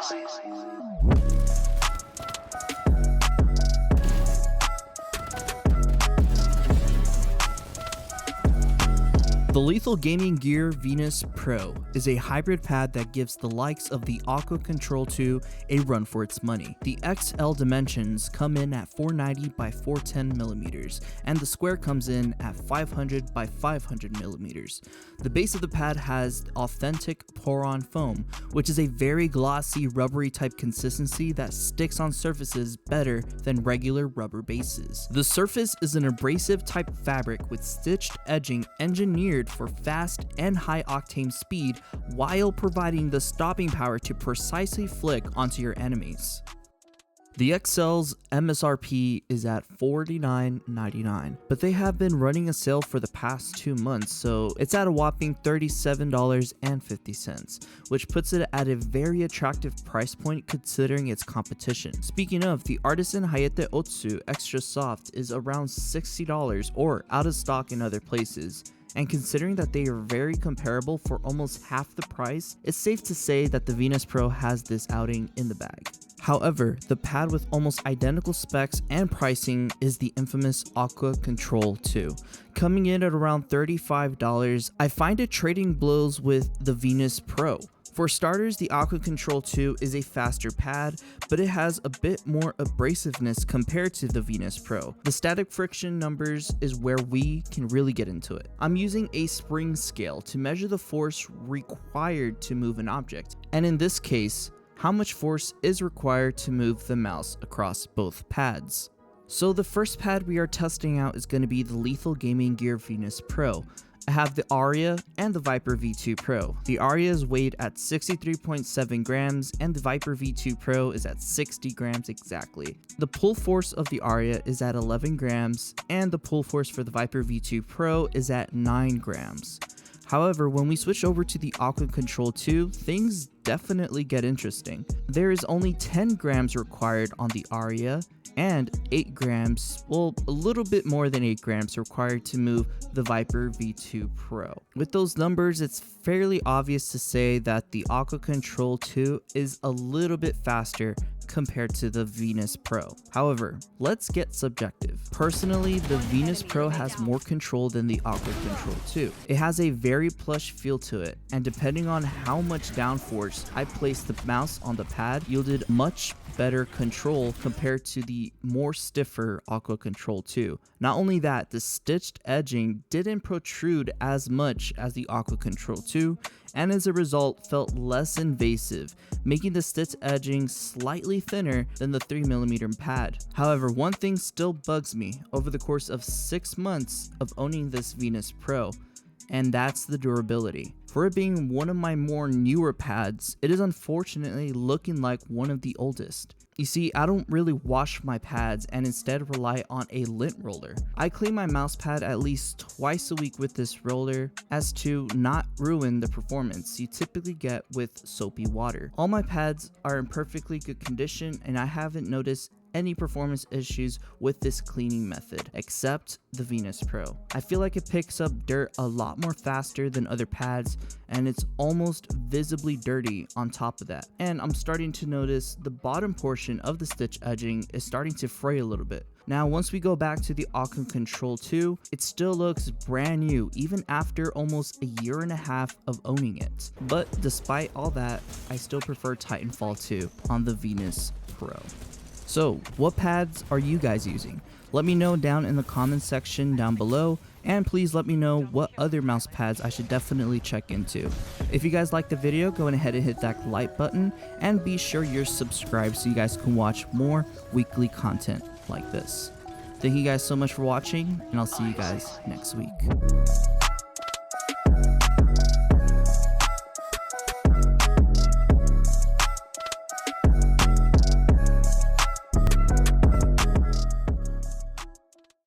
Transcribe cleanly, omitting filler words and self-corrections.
The Lethal Gaming Gear Venus Pro is a hybrid pad that gives the likes of the Aqua Control 2 a run for its money. The XL dimensions come in at 490 by 410 millimeters, and the square comes in at 500 by 500 millimeters. The base of the pad has authentic pour-on foam, which is a very glossy, rubbery type consistency that sticks on surfaces better than regular rubber bases. The surface is an abrasive type fabric with stitched edging engineered for fast and high octane speed while providing the stopping power to precisely flick onto your enemies. The XL's MSRP is at $49.99, but they have been running a sale for the past 2 months, so it's at a whopping $37.50, which puts it at a very attractive price point considering its competition. Speaking of, the Artisan Hayate Otsu Extra Soft is around $60 or out of stock in other places. And considering that they are very comparable for almost half the price, it's safe to say that the Venus Pro has this outing in the bag. However, the pad with almost identical specs and pricing is the infamous Aqua Control 2. Coming in at around $35, I find it trading blows with the Venus Pro. For starters, the Aqua Control 2 is a faster pad, but it has a bit more abrasiveness compared to the Venus Pro. The static friction numbers is where we can really get into it. I'm using a spring scale to measure the force required to move an object, and in this case, how much force is required to move the mouse across both pads. So the first pad we are testing out is going to be the Lethal Gaming Gear Venus Pro. I have the Aria and the Viper V2 Pro. The Aria is weighed at 63.7 grams and the Viper V2 Pro is at 60 grams exactly. The pull force of the Aria is at 11 grams and the pull force for the Viper V2 Pro is at 9 grams. However, when we switch over to the Aqua Control 2, things definitely get interesting. There is only 10 grams required on the Aria and 8 grams, well, a little bit more than 8 grams required to move the Viper V2 Pro. With those numbers, it's fairly obvious to say that the Aqua Control 2 is a little bit faster compared to the Venus Pro. However, let's get subjective. Personally, the Venus Pro has more control than the Aqua Control 2. It has a very plush feel to it, and depending on how much downforce I placed the mouse on the pad, yielded much better control compared to the more stiffer Aqua Control 2. Not only that, the stitched edging didn't protrude as much as the Aqua Control 2, and as a result felt less invasive, making the stitched edging slightly thinner than the 3mm pad. However, one thing still bugs me over the course of 6 months of owning this Venus Pro, and that's the durability. For it being one of my more newer pads, it is unfortunately looking like one of the oldest. You see, I don't really wash my pads and instead rely on a lint roller. I clean my mouse pad at least twice a week with this roller as to not ruin the performance you typically get with soapy water. All my pads are in perfectly good condition and I haven't noticed any performance issues with this cleaning method, except the Venus Pro. I feel like it picks up dirt a lot more faster than other pads, and it's almost visibly dirty on top of that. And I'm starting to notice the bottom portion of the stitch edging is starting to fray a little bit. Now, once we go back to the Aqua Control 2, it still looks brand new, even after almost a year and a half of owning it. But despite all that, I still prefer Titanfall 2 on the Venus Pro. So, what pads are you guys using? Let me know down in the comments section down below, and please let me know what other mouse pads I should definitely check into. If you guys liked the video, go ahead and hit that like button, and be sure you're subscribed so you guys can watch more weekly content like this. Thank you guys so much for watching, and I'll see you guys next week.